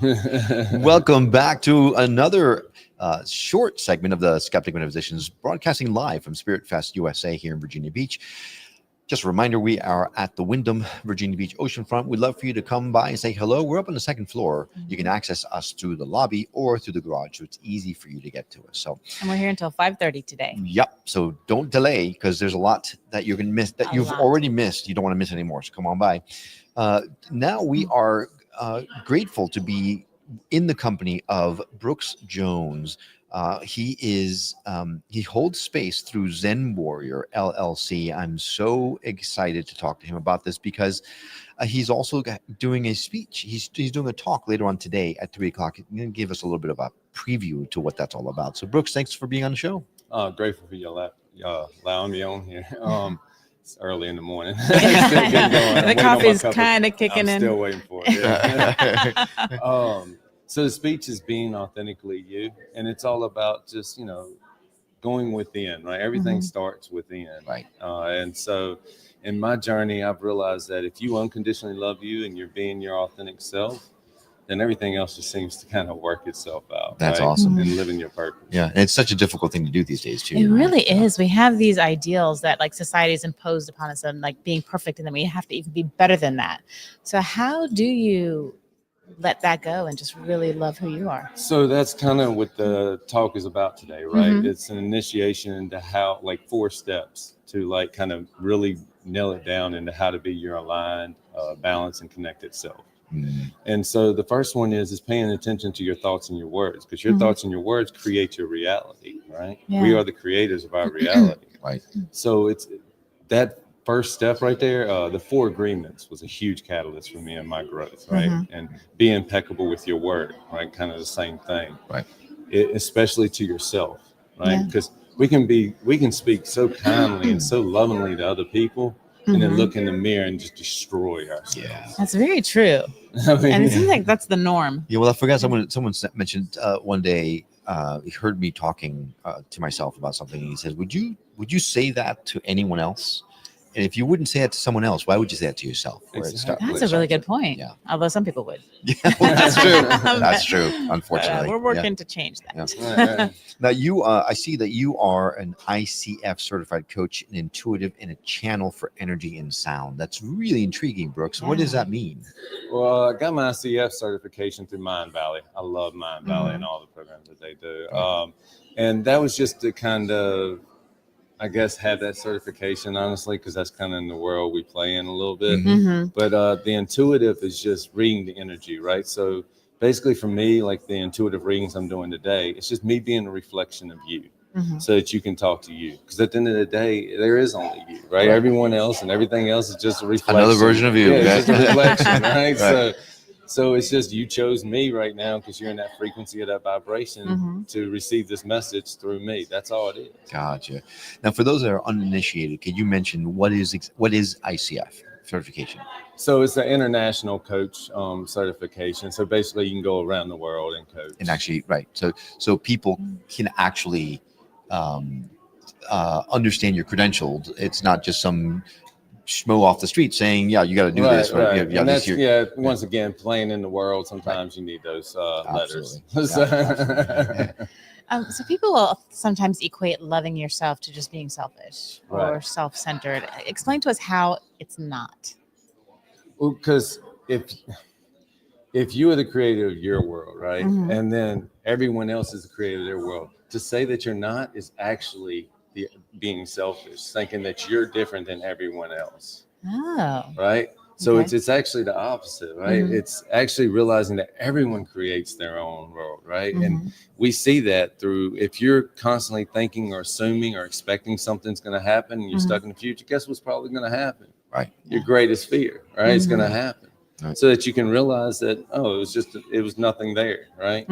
Welcome back to another short segment of the Skeptic Metaphysicians, broadcasting live from SpiritFest USA here in Virginia Beach. Just a reminder, we are at the Wyndham Virginia Beach Oceanfront. We'd love for you to come by and say hello. We're up on the second floor. You can access us through the lobby or through the garage, so it's easy for you to get to us. And we're here until 5:30 today. Yep. So don't delay, because there's a lot that you're going to miss that you've already missed. You don't want to miss anymore. So come on by. Now we are grateful to be in the company of Brooks Jones. He holds space through Zen Warrior LLC. I'm so excited to talk to him about this, because he's also doing a speech. He's doing a talk later on today at 3:00. He's going to give us a little bit of a preview to what that's all about. So Brooks, thanks for being on the show. Grateful for you allowing me on here. It's early in the morning. The coffee's kind of kicking in. I'm still waiting for it. Yeah. So the speech is being authentically you, and it's all about just, going within, right? Everything starts within. Right. And so in my journey, I've realized that if you unconditionally love you and you're being your authentic self, then everything else just seems to kind of work itself out. That's right? awesome. And living your purpose. Yeah. And it's such a difficult thing to do these days too. It really is. We have these ideals that society has imposed upon us, and being perfect, and then we have to even be better than that. So how do you let that go and just really love who you are? So that's kind of what the talk is about today, right? It's an initiation into how, 4 steps to kind of really nail it down into how to be your aligned, balanced, and connected self. And so the first one is paying attention to your thoughts and your words, because your thoughts and your words create your reality, right? Yeah. We are the creators of our reality. Right. So it's that first step right there. The 4 agreements was a huge catalyst for me in my growth, right? And be impeccable with your word, right? Kind of the same thing, right? Especially to yourself, right? Because we can speak so kindly and so lovingly to other people, and then look in the mirror and just destroy ourselves. Yeah, that's very true. And it seems like that's the norm. Yeah. Well, I forgot someone mentioned one day. He heard me talking to myself about something, and he said, "Would you say that to anyone else? And if you wouldn't say that to someone else, why would you say that to yourself?" That's a really good point. Yeah. Although some people would. Yeah, well, that's true. That's true. Unfortunately, we're working to change that. Yeah. Now, I see that you are an ICF certified coach, an intuitive, and a channel for energy and sound. That's really intriguing, Brooks. What does that mean? Well, I got my ICF certification through Mind Valley. I love Mind Valley and all the programs that they do. And that was just to kind of, I guess, have that certification, honestly, because that's kind of in the world we play in a little bit. But the intuitive is just reading the energy, right? So basically for me, the intuitive readings I'm doing today, it's just me being a reflection of you, so that you can talk to you. Because at the end of the day, there is only you, right? Everyone else and everything else is just a reflection. Another version of you. Yeah, it's just a reflection, right? So it's just you chose me right now because you're in that frequency of that vibration to receive this message through me. That's all it is. Gotcha. Now, for those that are uninitiated, can you mention what is ICF certification? So it's an international coach certification. So basically, you can go around the world and coach. And actually, right. So people can actually understand your credentials. It's not just some schmo off the street saying, "Yeah, you got to do this." Right. And that's once again, playing in the world. Sometimes you need those letters. So people will sometimes equate loving yourself to just being selfish or self-centered. Explain to us how it's not. Well, because if you are the creator of your world, right, and then everyone else is the creator of their world, to say that you're not is actually being selfish, thinking that you're different than everyone else. Oh. Right? So it's actually the opposite, right? It's actually realizing that everyone creates their own world, right? And we see that through, if you're constantly thinking or assuming or expecting something's going to happen and you're stuck in the future, guess what's probably going to happen? Right. Your greatest fear, right? It's going to happen. Right. So that you can realize that, it was nothing there, right?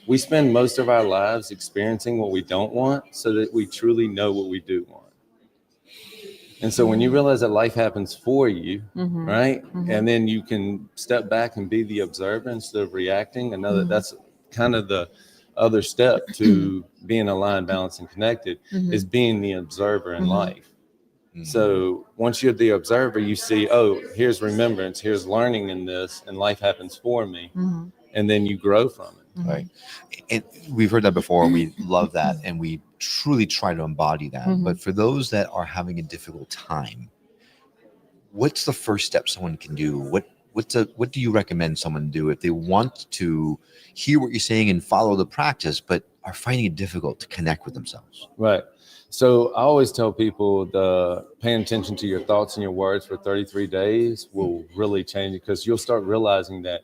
We spend most of our lives experiencing what we don't want so that we truly know what we do want. And so when you realize that life happens for you, right? And then you can step back and be the observer instead of reacting. That's kind of the other step to being aligned, balanced, and connected is being the observer in life. So once you're the observer, you see, here's remembrance, here's learning in this, and life happens for me. and then you grow from it. Right. And we've heard that before. We love that. And we truly try to embody that. But for those that are having a difficult time, what's the first step someone can do? What do you recommend someone do if they want to hear what you're saying and follow the practice, but are finding it difficult to connect with themselves? Right. So I always tell people paying attention to your thoughts and your words for 33 days will really change it, because you'll start realizing that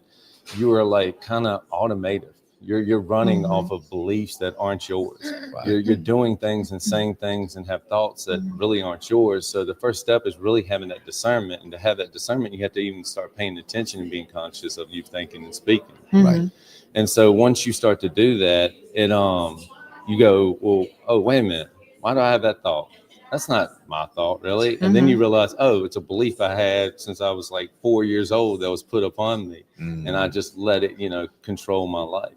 you are like kind of automated. You're running off of beliefs that aren't yours. Right. You're doing things and saying things and have thoughts that really aren't yours. So the first step is really having that discernment. And to have that discernment, you have to even start paying attention and being conscious of you thinking and speaking. Right. And so once you start to do that, you go, well, oh, wait a minute. Why do I have that thought? That's not my thought, really. And then you realize, oh, it's a belief I had since I was like 4 years old that was put upon me. And I just let it, control my life.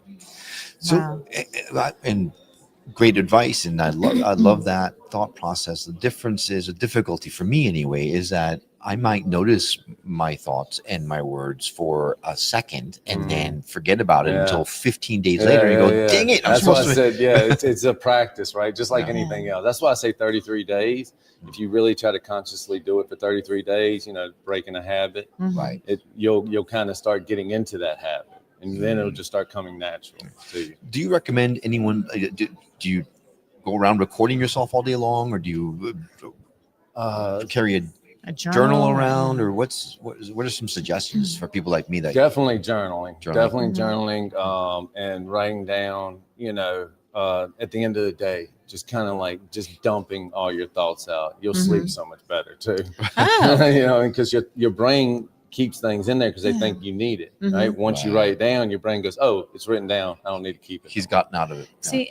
So, and great advice. And I love that thought process. The difference is, a difficulty for me anyway, is that I might notice my thoughts and my words for a second and then forget about it until 15 days later. You go, dang it. That's why I said, it's a practice, right? Just like anything else. That's why I say 33 days. If you really try to consciously do it for 33 days, breaking a habit, right? You'll kind of start getting into that habit, and then it'll just start coming natural to you. Do you recommend anyone, do you go around recording yourself all day long, or do you carry a journal around, or what are some suggestions for people like me? That definitely journaling. And writing down, at the end of the day, just kind of like just dumping all your thoughts out. You'll sleep so much better too. Because your brain keeps things in there because they think you need it, right? Once you write it down, your brain goes, oh, it's written down, I don't need to keep it. He's gotten out of it. See,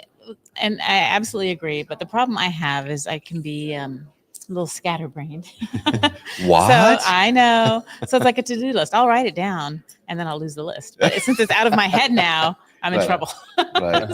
and I absolutely agree, but the problem I have is I can be a little scatterbrained. What? So I know. So it's like a to-do list. I'll write it down and then I'll lose the list. But since it's out of my head now, I'm in trouble. Right.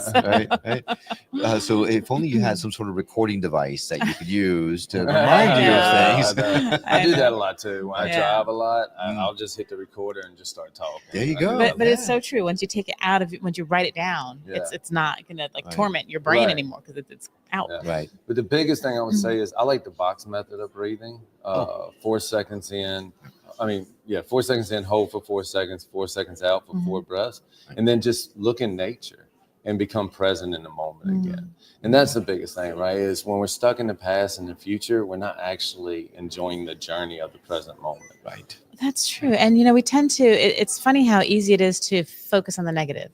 So if only you had some sort of recording device that you could use to remind you of things. I do that a lot too. When I drive a lot, I'll just hit the recorder and just start talking. There you go. But it's so true. Once you take it out of it, once you write it down, it's not gonna torment your brain anymore, because it's out. Right. But the biggest thing I would say is I like the box method of breathing. 4 seconds in. 4 seconds in, hold for 4 seconds, 4 seconds out for 4 breaths, and then just look in nature and become present in the moment again. And that's the biggest thing, right? Is when we're stuck in the past and the future, we're not actually enjoying the journey of the present moment. Right. That's true. And, we tend to, it's funny how easy it is to focus on the negative.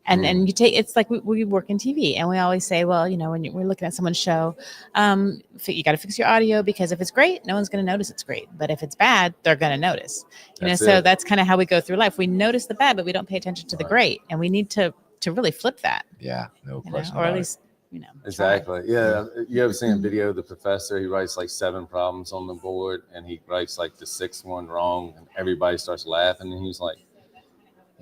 And you take, it's like we work in TV, and we always say, well, when we're looking at someone's show, you got to fix your audio, because if it's great, no one's going to notice it's great. But if it's bad, they're going to notice. So that's kind of how we go through life. We notice the bad, but we don't pay attention to the great, and we need to really flip that. Yeah, no question. Or at least, Exactly. Yeah. You ever seen a video of the professor? He writes like 7 problems on the board, and he writes like the 6th one wrong, and everybody starts laughing, and he's like,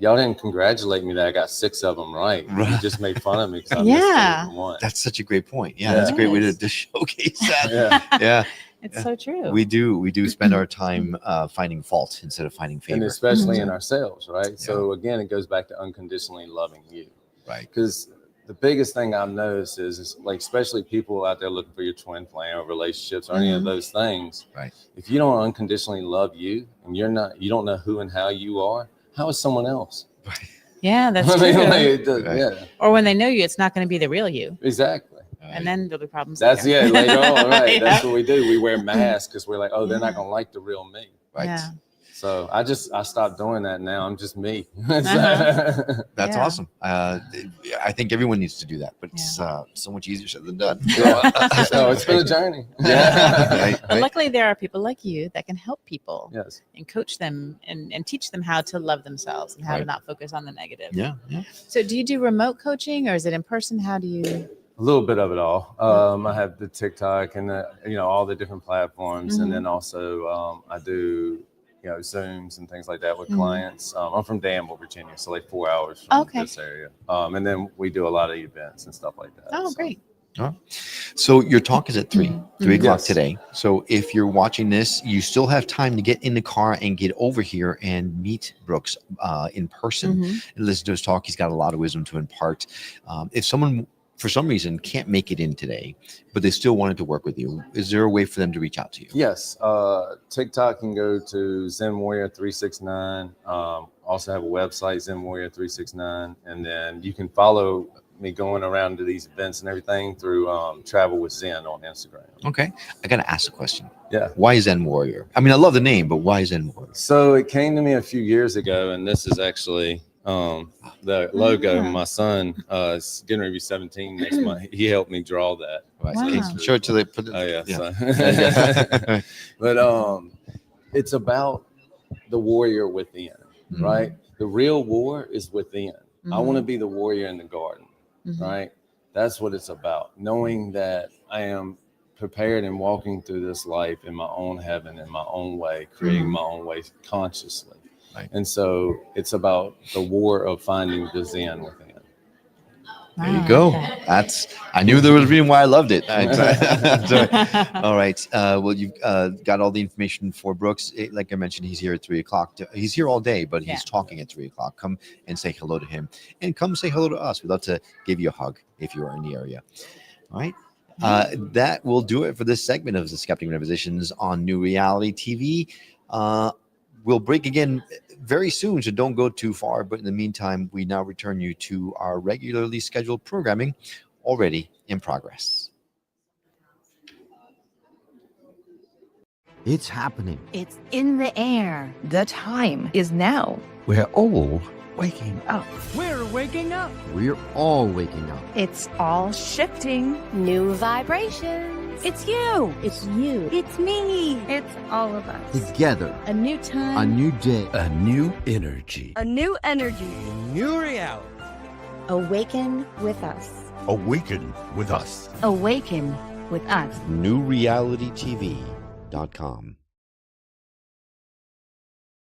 y'all didn't congratulate me that I got 6 of them right. You just made fun of me because I missed one. That's such a great point. Yeah, that's a great way to showcase that. It's so true. We do spend our time finding fault instead of finding favor. And especially in ourselves, right? Yeah. So again, it goes back to unconditionally loving you. Right. Because the biggest thing I've noticed is like, especially people out there looking for your twin flame or relationships or any of those things. Right. If you don't unconditionally love you, and you don't know who and how you are, how is someone else? Yeah, that's true. Or when they know you, it's not going to be the real you. Exactly. And then there'll be problems. That's later on, right? That's what we do. We wear masks because we're like, oh, they're not going to like the real me. Right. Yeah. So I stopped doing that now. I'm just me. That's awesome. I think everyone needs to do that, but it's so much easier said than done. So it's been a journey. But luckily, there are people like you that can help people and coach them and teach them how to love themselves and how to not focus on the negative. Yeah. So do you do remote coaching, or is it in person? How do you? A little bit of it all. I have the TikTok and all the different platforms, and then also I do Zooms and things like that with clients. I'm from Danville, Virginia, so like 4 hours from this area. And then we do a lot of events and stuff like that. Oh, great. So your talk is at 3 o'clock Yes. today. So if you're watching this, you still have time to get in the car and get over here and meet Brooks in person and listen to his talk. He's got a lot of wisdom to impart. If someone, for some reason, can't make it in today, but they still wanted to work with you, is there a way for them to reach out to you? Yes. TikTok can go to Zen Warrior 369. Also have a website, Zen Warrior 369. And then you can follow me going around to these events and everything through Travel with Zen on Instagram. Okay. I got to ask a question. Yeah. Why Zen Warrior? I mean, I love the name, but why Zen Warrior? So it came to me a few years ago, and this is actually the logo. My son is getting ready to be 17 next month. He helped me draw that. Right. Wow. So show it to the. Put it, Oh yeah. yeah. So. But it's about the warrior within, right? The real war is within. I want to be the warrior in the garden, right? That's what it's about. Knowing that I am prepared and walking through this life in my own heaven, in my own way, creating my own way consciously. Right. And so it's about the war of finding the Zen within. There you go. I knew there was a reason why I loved it. All right. Well, you've got all the information for Brooks. Like I mentioned, he's here at 3 o'clock. He's here all day, but he's talking at 3 o'clock. Come and say hello to him, and come say hello to us. We'd love to give you a hug if you are in the area. All right. That will do it for this segment of the Skeptic Metaphysicians on New Reality TV. We'll break again very soon, so don't go too far. But in the meantime, we now return you to our regularly scheduled programming already in progress. It's happening. It's in the air. The time is now. We're all waking up. We're waking up. We're all waking up. It's all shifting. New vibrations. It's you. It's you. It's me. It's all of us. Together. A new time. A new day. A new energy. A new energy. New reality. Awaken with us. Awaken with us. Awaken with us. NewRealityTV.com.